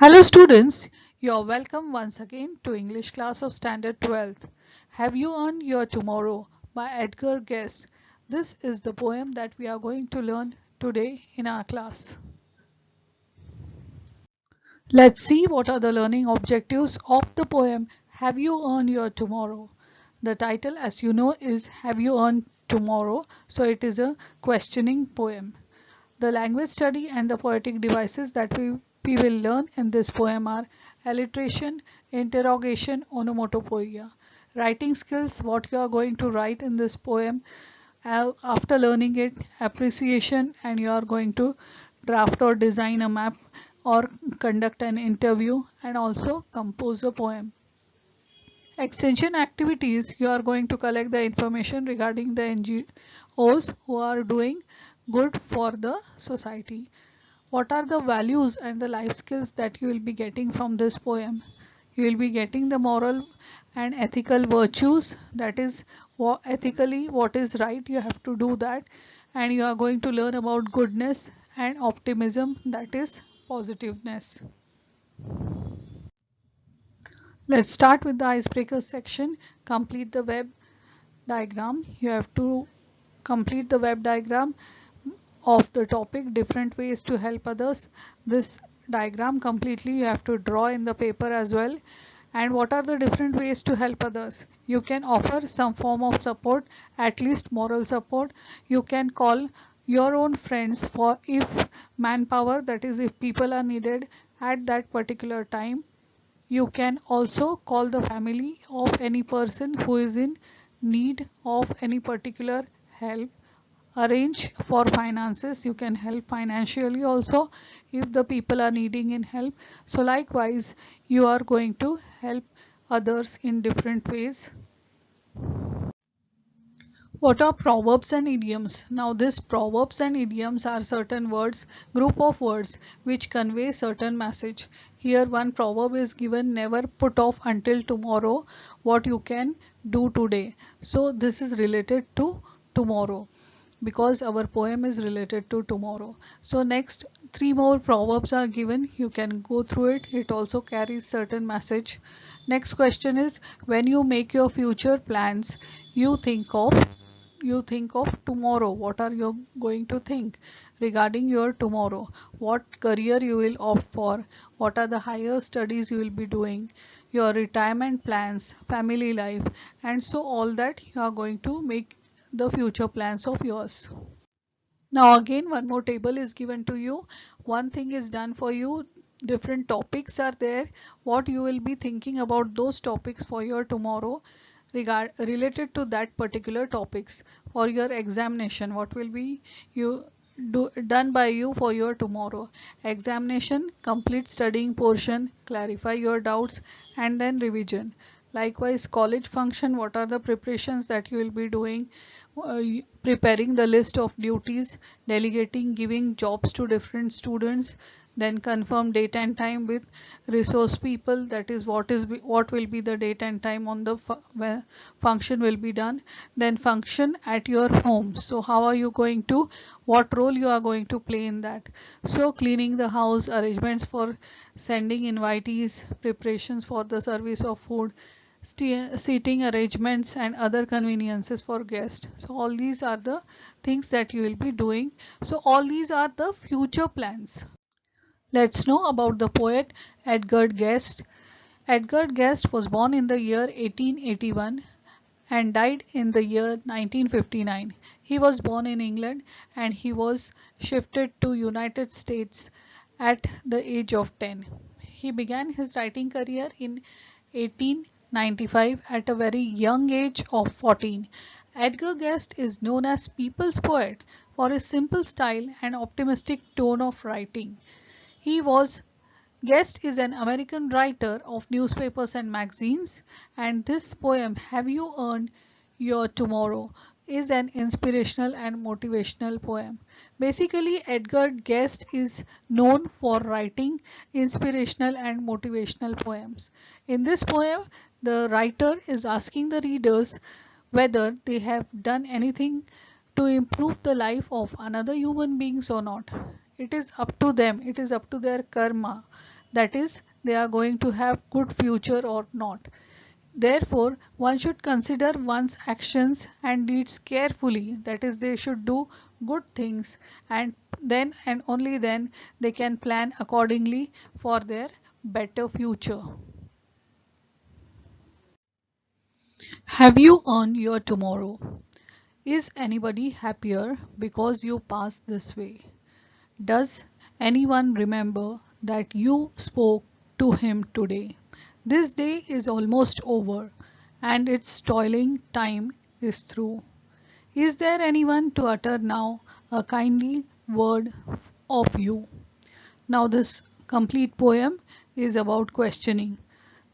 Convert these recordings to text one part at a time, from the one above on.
Hello students, you are welcome once again to English class of Standard 12th. Have you earned your tomorrow by Edgar Guest. This is the poem that we are going to learn today in our class. Let's see what are the learning objectives of the poem Have you earned your tomorrow? The title, as you know, is Have you earned tomorrow? So it is a questioning poem. The language study and the poetic devices that we will learn in this poem are alliteration, interrogation, onomatopoeia. Writing skills, what you are going to write in this poem. After learning it, appreciation, and you are going to draft or design a map or conduct an interview and also compose a poem. Extension activities, you are going to collect the information regarding the NGOs who are doing good for the society. What are the values and the life skills that you will be getting from this poem? You will be getting the moral and ethical virtues, that is ethically what is right, you have to do that, and you are going to learn about goodness and optimism, that is positiveness. Let's start with the icebreaker section. Complete the web diagram. You have to complete the web diagram of the topic different ways to help others. This diagram completely you have to draw in the paper as well. And what are the different ways to help others? You can offer some form of support, at least moral support. You can call your own friends for if manpower, that is if people are needed at that particular time. You can also call the family of any person who is in need of any particular help. Arrange for finances, you can help financially also if the people are needing in help. So likewise you are going to help others in different ways. What are proverbs and idioms? Now these proverbs and idioms are certain words, group of words which convey certain message. Here one proverb is given, never put off until tomorrow what you can do today. So this is related to tomorrow, because our poem is related to tomorrow. So next three more proverbs are given, you can go through it, it also carries certain message. Next question is, when you make your future plans, you think of tomorrow. What are you going to think regarding your tomorrow? What career you will opt for? What are the higher studies you will be doing? Your retirement plans, family life, and so all that you are going to make the future plans of yours. Now again one more table is given to you. One thing is done for you. Different topics are there. What you will be thinking about those topics for your tomorrow related to that particular topics for your examination. What will be you done by you for your tomorrow examination? Complete studying portion, clarify your doubts, and then revision. Likewise college function, what are the preparations that you will be doing? Preparing the list of duties, delegating, giving jobs to different students, then confirm date and time with resource people, that is what will be the date and time on the function will be done. Then function at your home, so how are you going to, what role you are going to play in that? So cleaning the house, arrangements for sending invitees, preparations for the service of food, seating arrangements, and other conveniences for guests. So all these are the things that you will be doing. So all these are the future plans. Let's know about the poet Edgar Guest. Edgar Guest was born in the year 1881 and died in the year 1959. He was born in England and he was shifted to United States at the age of 10. He began his writing career in 1895 at a very young age of 14. Edgar Guest is known as people's poet for his simple style and optimistic tone of writing. He was Guest is an American writer of newspapers and magazines, and this poem, Have You Earned Your Tomorrow, is an inspirational and motivational poem. Basically, Edgar Guest is known for writing inspirational and motivational poems. In this poem, the writer is asking the readers whether they have done anything to improve the life of another human beings or not. It is up to them, it is up to their karma. that is, they are going to have good future or not. Therefore, one should consider one's actions and deeds carefully, that is, they should do good things, and then and only then they can plan accordingly for their better future. Have you earned your tomorrow? Is anybody happier because you passed this way? Does anyone remember that you spoke to him today? This day is almost over and its toiling time is through. Is there anyone to utter now a kindly word of you? Now, this complete poem is about questioning.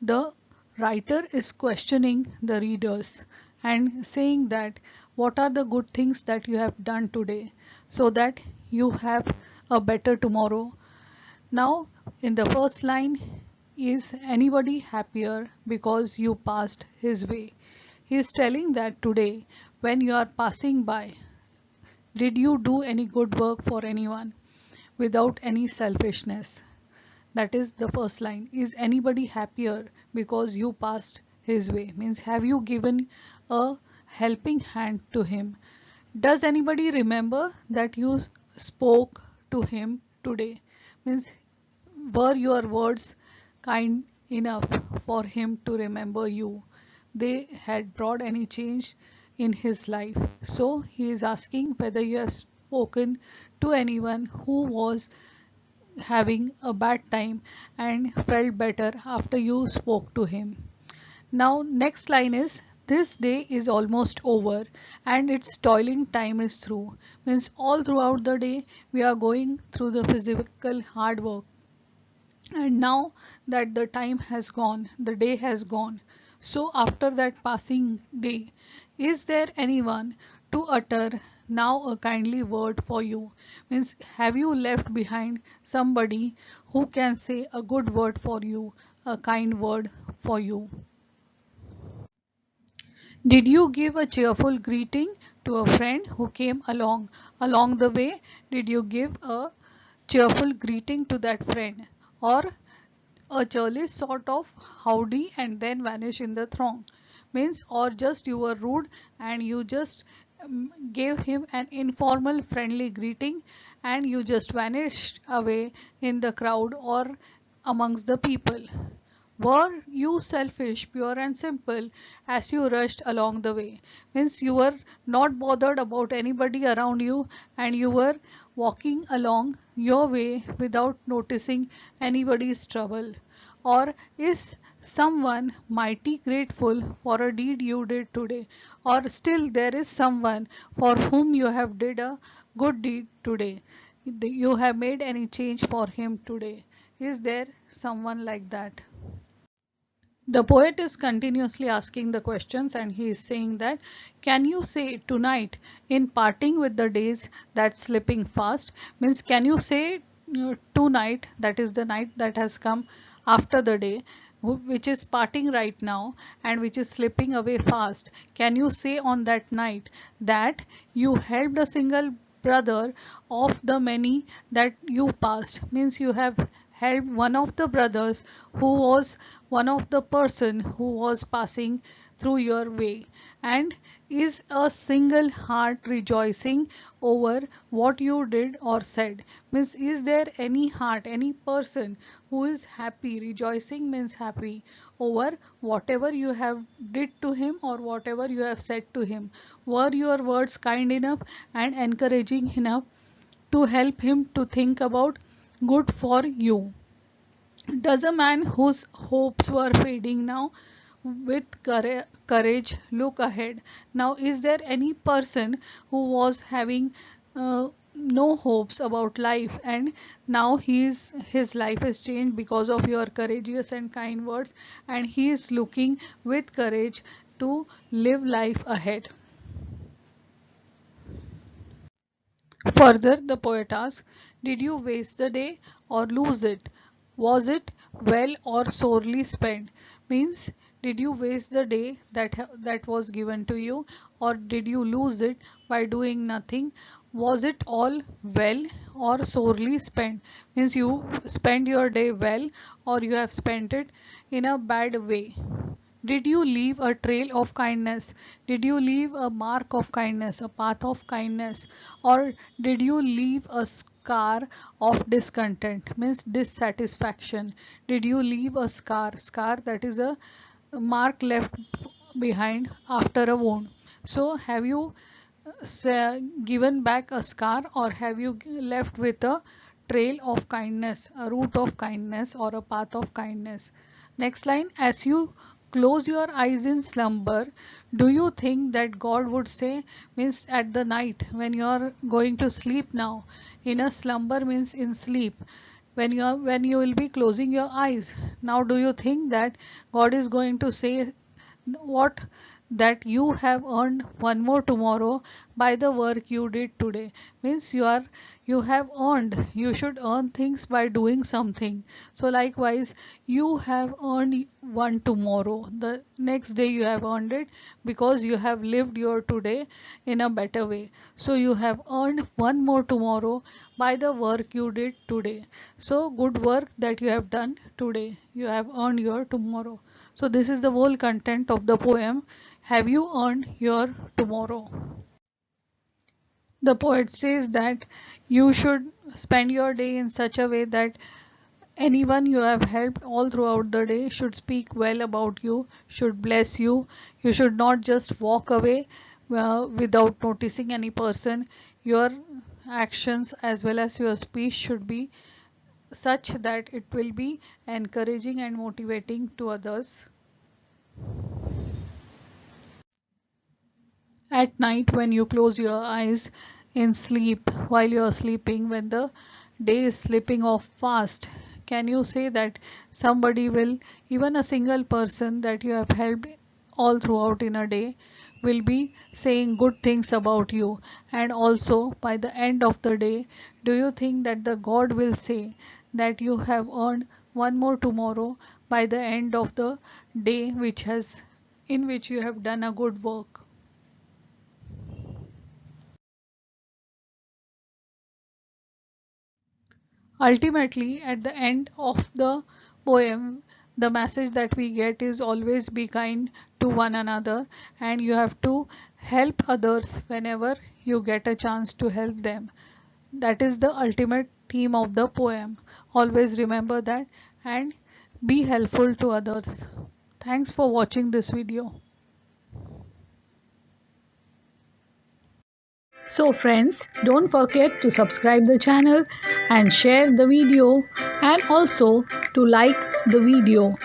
The writer is questioning the readers and saying that what are the good things that you have done today so that you have a better tomorrow. Now, in the first line, is anybody happier because you passed his way? He is telling that today, when you are passing by, did you do any good work for anyone without any selfishness? That is the first line. Is anybody happier because you passed his way? Means, have you given a helping hand to him? Does anybody remember that you spoke to him today? Means, were your words kind enough for him to remember you? They had brought any change in his life. So he is asking whether you have spoken to anyone who was having a bad time and felt better after you spoke to him. Now, next line is, this day is almost over and its toiling time is through. Means, all throughout the day we are going through the physical hard work, and now that the time has gone, the day has gone. So after that passing day, is there anyone to utter now a kindly word for you? Means, have you left behind somebody who can say a good word for you, a kind word for you? Did you give a cheerful greeting to a friend who came along the way? Did you give a cheerful greeting to that friend, or a churlish sort of howdy and then vanish in the throng? Means, or just you were rude and you just gave him an informal friendly greeting and you just vanished away in the crowd or amongst the people. Were you selfish, pure and simple, as you rushed along the way? Means, you were not bothered about anybody around you and you were walking along your way without noticing anybody's trouble. Or is someone mighty grateful for a deed you did today? Or still there is someone for whom you have did a good deed today? You have made any change for him today? Is there someone like that? The poet is continuously asking the questions and he is saying that, can you say tonight in parting with the days that's slipping fast? Means, can you say tonight, that is the night that has come after the day which is parting right now and which is slipping away fast, can you say on that night that you helped a single brother of the many that you passed? Means, you have helped one of the brothers who was one of the person who was passing through your way, and is a single heart rejoicing over what you did or said? Means, is there any heart, any person who is happy, rejoicing means happy, over whatever you have did to him or whatever you have said to him? Were your words kind enough and encouraging enough to help him to think about good for you? Does a man whose hopes were fading now with courage look ahead? Now, is there any person who was having no hopes about life and now his life has changed because of your courageous and kind words, and he is looking with courage to live life ahead? Further, the poet asks, did you waste the day or lose it? Was it well or sorely spent? Means, did you waste the day that was given to you, or did you lose it by doing nothing? Was it all well or sorely spent? Means you spend your day well, or you have spent it in a bad way. Did you leave a trail of kindness? Did you leave a mark of kindness, a path of kindness? Or did you leave a scar of discontent, means dissatisfaction? Did you leave a scar? Scar, that is a mark left behind after a wound. So, have you given back a scar, or have you left with a trail of kindness, a route of kindness, or a path of kindness? Next line, as you close your eyes in slumber, do you think that God would say, means at the night when you are going to sleep now, in a slumber means in sleep, when you will be closing your eyes, now do you think that God is going to say what, that you have earned one more tomorrow by the work you did today? Means you have earned, you should earn things by doing something. So likewise, you have earned one tomorrow, the next day you have earned it, because you have lived your today in a better way. So you have earned one more tomorrow by the work you did today. So good work that you have done today, you have earned your tomorrow. So this is the whole content of the poem. Have you earned your tomorrow? The poet says that you should spend your day in such a way that anyone you have helped all throughout the day should speak well about you, should bless you. You should not just walk away without noticing any person. Your actions as well as your speech should be such that it will be encouraging and motivating to others. At night, when you close your eyes in sleep, while you are sleeping, when the day is slipping off fast, can you say that somebody will, even a single person that you have helped all throughout in a day, will be saying good things about you? And also, by the end of the day, do you think that the God will say that you have earned one more tomorrow by the end of the day, in which you have done a good work? Ultimately, at the end of the poem, the message that we get is always be kind to one another, and you have to help others whenever you get a chance to help them. That is the ultimate theme of the poem. Always remember that and be helpful to others. Thanks for watching this video. So friends, don't forget to subscribe the channel and share the video, and also to like the video.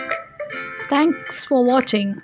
Thanks for watching.